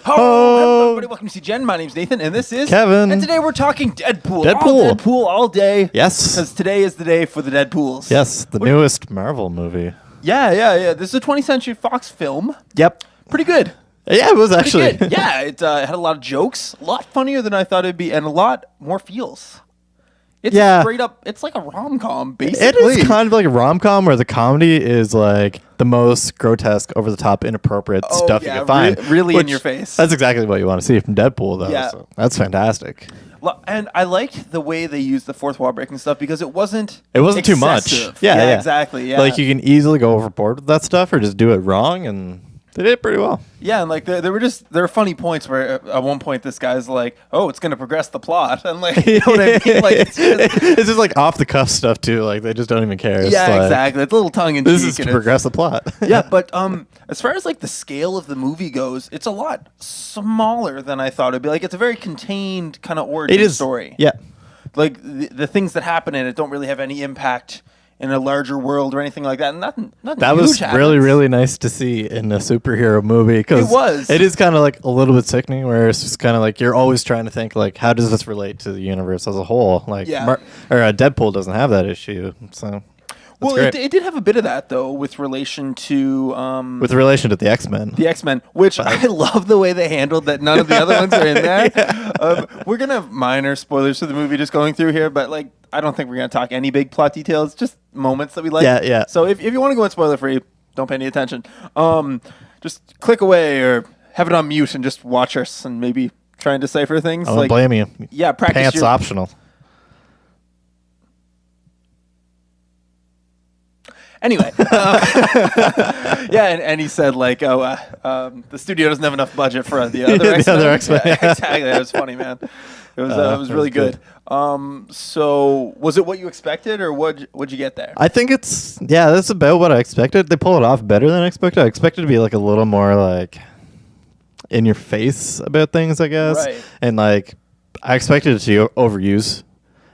Hello, everybody. Welcome to CGen. My name's Nathan, and this is Kevin. And today we're talking Deadpool. Deadpool. All Deadpool all day. Yes. Because today is the day for the Deadpools. Yes, the newest Marvel movie. Yeah. This is a 20th Century Fox film. Yep. Pretty good. Yeah, it was actually. Pretty good. Yeah, it had a lot of jokes, a lot funnier than I thought it'd be, and a lot more feels. It's straight up, it's like a rom-com, basically. It is kind of like a rom-com where the comedy is like the most grotesque, over-the-top, inappropriate stuff you can find. Really in your face. That's exactly what you want to see from Deadpool, though. Yeah. So that's fantastic. And I liked the way they used the fourth wall breaking stuff because it wasn't too much. Yeah, exactly. Yeah. Like you can easily go overboard with that stuff or just do it wrong, and they did it pretty well. Yeah, and like there were funny points where at one point this guy's like, "Oh, it's gonna progress the plot," and like, you know what I mean? Like it's just like off the cuff stuff too. Like they just don't even care. It's like, exactly. It's a little tongue in cheek. This is to progress the plot. Yeah, but as far as like the scale of the movie goes, it's a lot smaller than I thought it'd be. Like it's a very contained kind of origin story. Yeah. Like the things that happen in it don't really have any impact in a larger world or anything like that. And nothing that huge was happens. really nice to see in a superhero movie because it is kind of like a little bit sickening where it's just kind of like you're always trying to think like how does this relate to the universe as a whole, like Deadpool doesn't have that issue, so it did have a bit of that though with relation to the X-Men. The X-Men, which I love the way they handled that none of the other ones are in there. We're gonna have minor spoilers for the movie just going through here, but like I don't think we're gonna talk any big plot details, just moments that we like. Yeah. So if you want to go in spoiler free, don't pay any attention. Just click away or have it on mute and just watch us and maybe try and decipher things. I don't blame you. Yeah, practice Pants optional. Anyway, and he said like, the studio doesn't have enough budget for the other X-Men. The other X-Men. Yeah, exactly. That was funny, man. It was really good. So was it what you expected, or what'd you get there? I think that's about what I expected. They pull it off better than I expected. I expected to be like a little more like in your face about things, I guess. Right. And like I expected it to overuse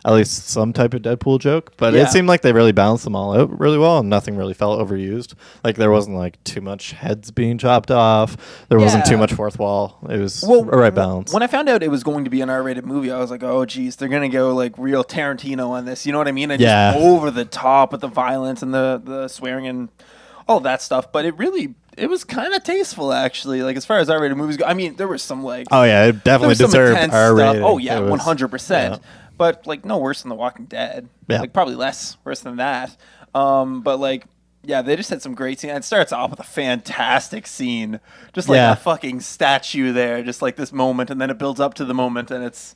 at least some type of Deadpool joke, but it seemed like they really balanced them all out really well, and nothing really felt overused. Like there wasn't like too much heads being chopped off. There wasn't too much fourth wall. It was a right balance. When I found out it was going to be an R-rated movie, I was like, oh geez, they're gonna go like real Tarantino on this. You know what I mean? And just over the top with the violence and the swearing and all that stuff. But it was kind of tasteful, actually. Like as far as R-rated movies go, I mean, there was some like it definitely deserved R-rated. Oh yeah, 100%. But like no worse than The Walking Dead. Yeah. Like probably less worse than that. But like they just had some great scenes. It starts off with a fantastic scene, just like a fucking statue there, just like this moment, and then it builds up to the moment, and it's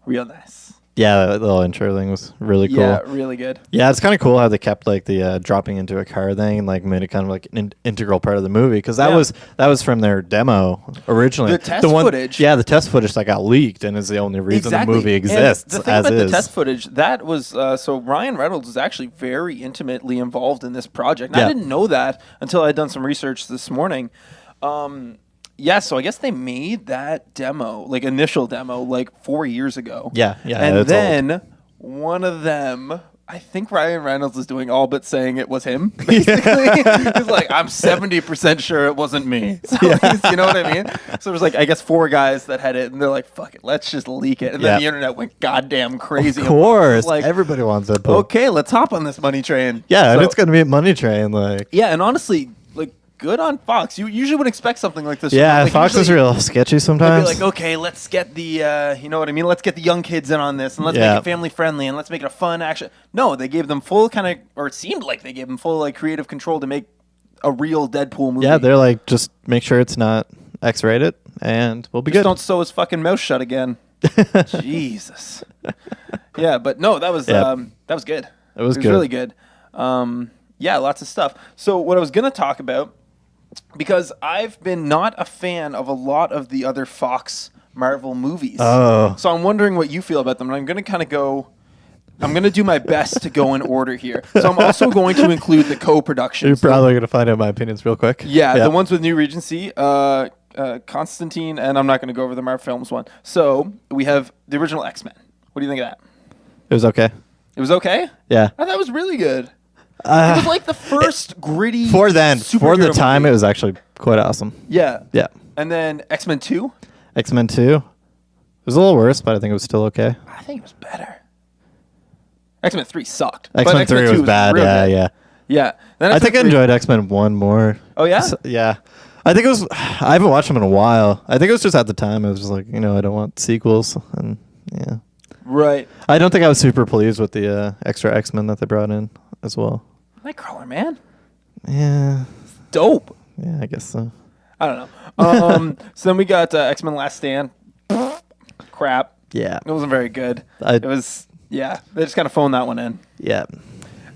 real nice. Yeah, that little intro thing was really cool. Yeah, really good. Yeah, it's kind of cool how they kept like the dropping into a car thing and like made it kind of like an integral part of the movie because that was from their demo originally. The test footage. Yeah, the test footage that got leaked and is the only reason the movie exists. And the thing about the test footage, that was so Ryan Reynolds was actually very intimately involved in this project. And I didn't know that until I'd done some research this morning. So I guess they made that demo, like initial demo, like 4 years ago. Yeah. And then one of them, I think Ryan Reynolds is doing all but saying it was him. Basically, he's like, I'm 70% sure it wasn't me. So you know what I mean? So there was like, I guess 4 guys that had it, and they're like, fuck it, let's just leak it. And then the internet went goddamn crazy. Of course, like everybody wants Deadpool. Okay, let's hop on this money train. Yeah, and it's gonna be a money train, like. Yeah, and honestly, like. Good on Fox. You usually would expect something like this. Yeah, like Fox is real sketchy sometimes. They'd be like, okay, let's get the, you know what I mean? Let's get the young kids in on this, and let's make it family friendly, and let's make it a fun action. No, they gave them full kind of, or it seemed like they gave them full like creative control to make a real Deadpool movie. Yeah, they're like, just make sure it's not X-rated, and we'll be good. Don't sew his fucking mouth shut again. Jesus. Yeah, but no, that was good. It was really good. Lots of stuff. So what I was gonna talk about. Because I've been not a fan of a lot of the other Fox Marvel movies. Oh. So I'm wondering what you feel about them. And I'm going to do my best to go in order here. So I'm also going to include the co-productions. You're probably going to find out my opinions real quick. Yeah, the ones with New Regency, Constantine, and I'm not going to go over the Marvel Films one. So we have the original X-Men. What do you think of that? It was okay. It was okay? Yeah. I thought it was really good. It was like the first gritty for the time movie. it was actually quite awesome. Yeah. And then X-Men 2. X-Men 2. It was a little worse, but I think it was still okay. I think it was better. X-Men 3 sucked. X-Men 3 was bad. Yeah. Then I think I enjoyed X-Men 1 more. Oh, yeah? Yeah. I think it was... I haven't watched them in a while. I think it was just at the time. I was just like, I don't want sequels. And yeah. Right. I don't think I was super pleased with the extra X-Men that they brought in as well. Nightcrawler, man. Yeah. It's dope. Yeah, I guess so. I don't know. So then we got X-Men Last Stand. Crap. Yeah. It wasn't very good. It was... Yeah. They just kind of phoned that one in. Yeah.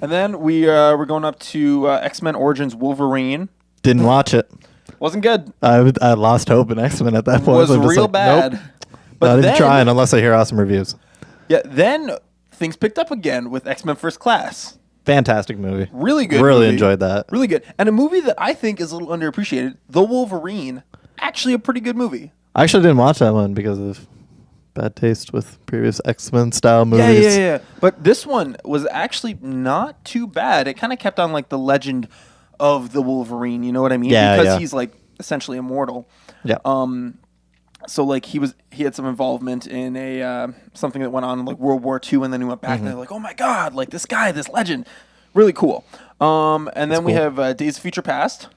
And then we're going up to X-Men Origins Wolverine. Didn't watch it. Wasn't good. I lost hope in X-Men at that point. Was real bad. Nope. But not even trying unless I hear awesome reviews. Yeah, then things picked up again with X-Men First Class. Fantastic movie. Really good Really movie. enjoyed that. Really good. And a movie that I think is a little underappreciated, The Wolverine. Actually a pretty good movie. I actually didn't watch that one because of bad taste with previous X-Men style movies. Yeah. But this one was actually not too bad. It kind of kept on like the legend of the Wolverine, you know what I mean? Yeah, because he's like essentially immortal. Yeah. So like he had some involvement in a something that went on in like World War II, and then he went back and they're like, oh my god, like this guy, this legend, really cool. And then we have Days of Future Past.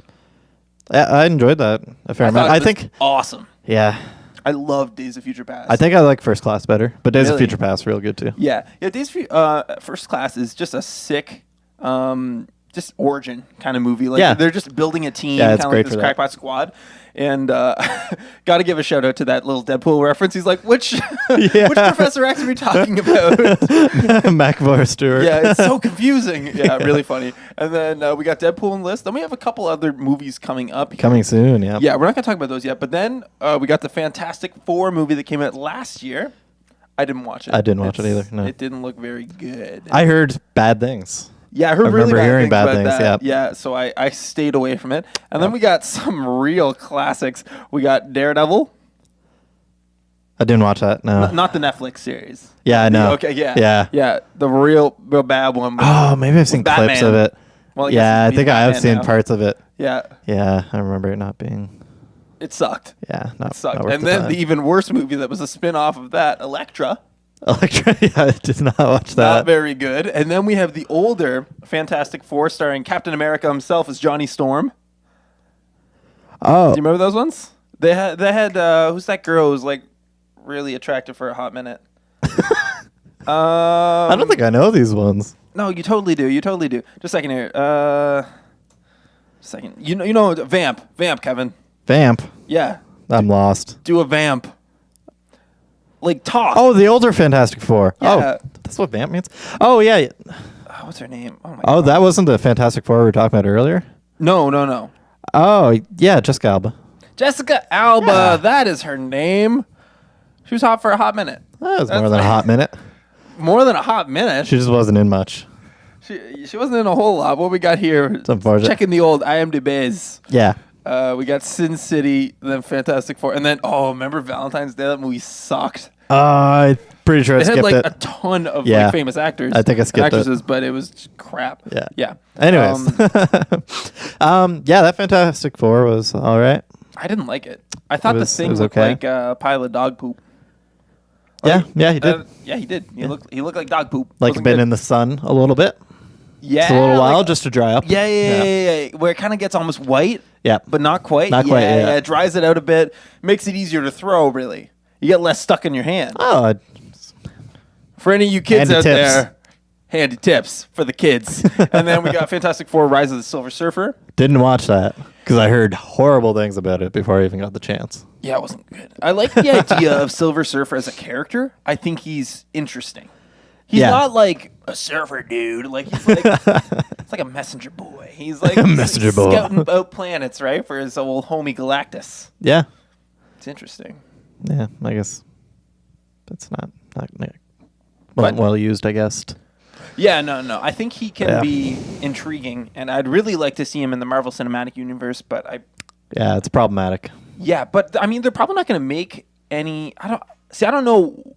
I enjoyed that a fair amount. I think awesome. Yeah. I love Days of Future Past. I think I like First Class better, but Days of Future Past real good too. Yeah. Days of First Class is just a sick, just origin kind of movie. Like they're just building a team, kind of like this crackpot squad. And got to give a shout out to that little Deadpool reference. He's like, which Professor X are we talking about? McVor Stewart. Yeah, it's so confusing. Yeah, really funny. And then we got Deadpool in the list. Then we have a couple other movies coming up. Coming soon, yeah. Yeah, we're not going to talk about those yet. But then we got the Fantastic Four movie that came out last year. I didn't watch it. I didn't watch it either, no. It didn't look very good. I heard bad things. Yeah, I heard really bad things about that. Yeah. Yeah, so I stayed away from it. And then we got some real classics. We got Daredevil. I didn't watch that, no. Not the Netflix series. Yeah, I know. Okay, yeah. Yeah, the real bad one. Oh, maybe I've seen clips of it. Well, I think I have seen parts of it. Yeah. Yeah, I remember it not being... It sucked. Yeah, it sucked. And then the even worse movie that was a spin-off of that, Elektra. Yeah, I did not watch that. Not very good. And then we have the older Fantastic Four starring Captain America himself as Johnny Storm. Oh. Do you remember those ones? They had who's that girl who was like really attractive for a hot minute? I don't think I know these ones. No, you totally do. Just a second here. Second. You know Vamp, Kevin. Vamp? Yeah. I'm lost. Do a Vamp. Like talk. Oh, the older Fantastic Four. Yeah. Oh, that's what Vamp means? Oh, yeah. What's her name? Oh, my God. That wasn't the Fantastic Four we were talking about earlier? No. Oh, yeah, Jessica Alba. Jessica Alba. Yeah. That is her name. She was hot for a hot minute. That was more than a hot minute. More than a hot minute? She just wasn't in much. She wasn't in a whole lot. What we got here? It's unfortunate. Checking the old IMDb's. Yeah. We got Sin City, then Fantastic Four, and then remember Valentine's Day? That movie sucked. I'm pretty sure I skipped it. It had like a ton of like famous actors. I think I skipped actresses, but it was crap. Yeah. Anyways, that Fantastic Four was all right. I didn't like it. I thought the thing looked like a pile of dog poop. Like, yeah, he did. Yeah, he did. He looked like dog poop. Like been in the sun a little bit. Yeah, it's a little while just to dry up. Yeah. Where it kind of gets almost white. Yeah, but not quite. Yeah, it dries it out a bit. Makes it easier to throw. Really, you get less stuck in your hand. Oh, for any of you kids out there, handy tips for the kids. And then we got Fantastic Four: Rise of the Silver Surfer. Didn't watch that because I heard horrible things about it before I even got the chance. Yeah, it wasn't good. I like the idea of Silver Surfer as a character. I think he's interesting. He's not like a surfer dude. Like he's like it's like a messenger boy. He's like scouting out planets, right, for his old homie Galactus. Yeah, it's interesting. Yeah, I guess that's not well used, I guess. Yeah, no. I think he can be intriguing, and I'd really like to see him in the Marvel Cinematic Universe. But it's problematic. Yeah, but I mean, they're probably not going to make any. I don't know.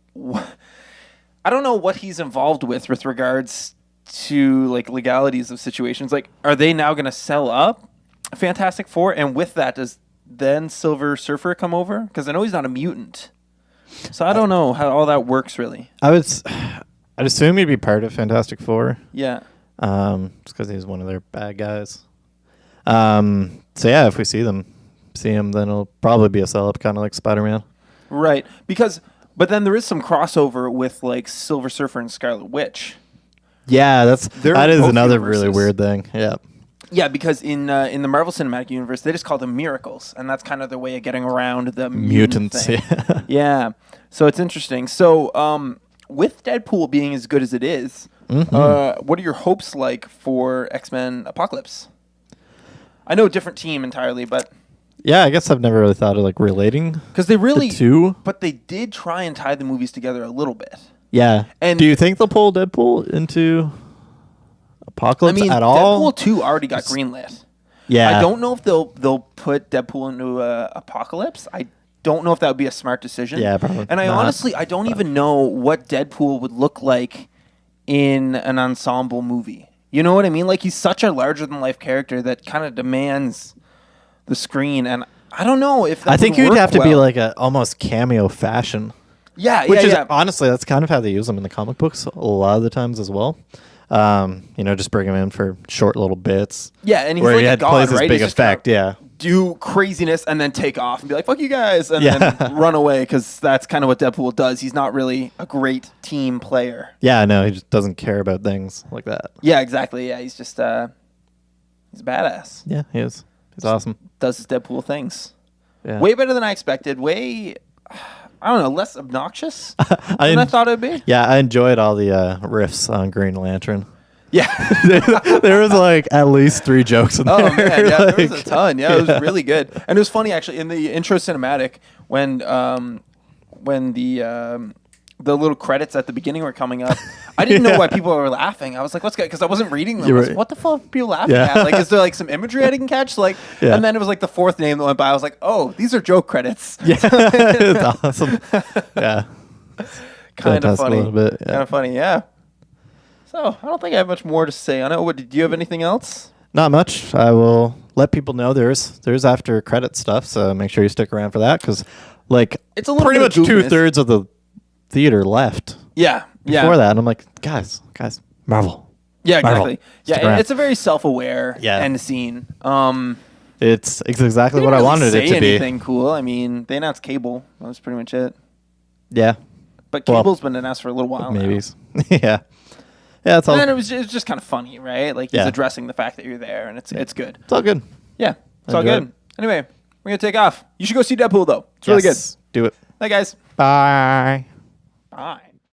I don't know what he's involved with regards to like legalities of situations. Like, are they now going to sell up Fantastic Four? And with that, does then Silver Surfer come over? Because I know he's not a mutant. So I don't know how all that works really. I'd assume he'd be part of Fantastic Four. Yeah. Just because he's one of their bad guys. So yeah, if we see him, then it'll probably be a sell-up, kind of like Spider-Man. Right. But then there is some crossover with like Silver Surfer and Scarlet Witch. Yeah, that is another really weird thing. Yeah. Yeah, because in the Marvel Cinematic Universe, they just call them miracles, and that's kind of their way of getting around the mutants. Thing. Yeah. Yeah. So it's interesting. So with Deadpool being as good as it is, what are your hopes like for X-Men Apocalypse? I know a different team entirely, but yeah, I guess I've never really thought of like relating because they really the two, but they did try and tie the movies together a little bit. Yeah. And do you think they'll pull Deadpool into Apocalypse at all? Deadpool 2 already got greenlit. Yeah. I don't know if they'll put Deadpool into Apocalypse. I don't know if that would be a smart decision. Yeah, probably. And I don't even know what Deadpool would look like in an ensemble movie. You know what I mean? Like, he's such a larger-than-life character that kind of demands the screen, and I don't know if that I think you'd have to be like a almost cameo fashion. Yeah, which is honestly, that's kind of how they use them in the comic books a lot of the times as well. Just bring him in for short little bits. Yeah, and he's where like a god, plays right? This big effect, yeah. Do craziness and then take off and be like, "Fuck you guys," and then run away, because that's kind of what Deadpool does. He's not really a great team player. Yeah, no, he just doesn't care about things like that. Yeah, exactly. Yeah, he's just he's a badass. Yeah, he is. He's awesome. Does his Deadpool things. Yeah. Way better than I expected. Way, I don't know, less obnoxious than I thought it would be. Yeah, I enjoyed all the riffs on Green Lantern. Yeah. there was like at least 3 jokes in there. Oh, man, yeah, there was a ton. Yeah, it was really good. And it was funny, actually, in the intro cinematic, when the little credits at the beginning were coming up, I didn't know why people were laughing. I was like, what's good? Because I wasn't reading them. I was like, what the fuck are people laughing at? Like, is there like some imagery I didn't catch? Like, and then it was like the 4th name that went by. I was like, oh, these are joke credits. Yeah. It's awesome. Yeah. Kind of funny. A little bit, yeah. Kind of funny, yeah. So I don't think I have much more to say on it. Do you have anything else? Not much. I will let people know there's after credit stuff, so make sure you stick around for that, because like it's a little pretty much 2/3 of the theater left. Yeah. Before that, and I'm like, guys, Marvel. Yeah, exactly. Marvel. Yeah, and it's a very self-aware end scene. It's exactly what I wanted it to be. Anything cool? I mean, they announced Cable. That was pretty much it. Yeah, but Cable's been announced for a little while. Maybes. Yeah. Yeah, it's all. And it was just kind of funny, right? Like he's addressing the fact that you're there, and it's good. It's all good. Yeah, it's all good. Anyway, we're gonna take off. You should go see Deadpool though. It's really good. Do it. Bye, guys. Bye. Bye.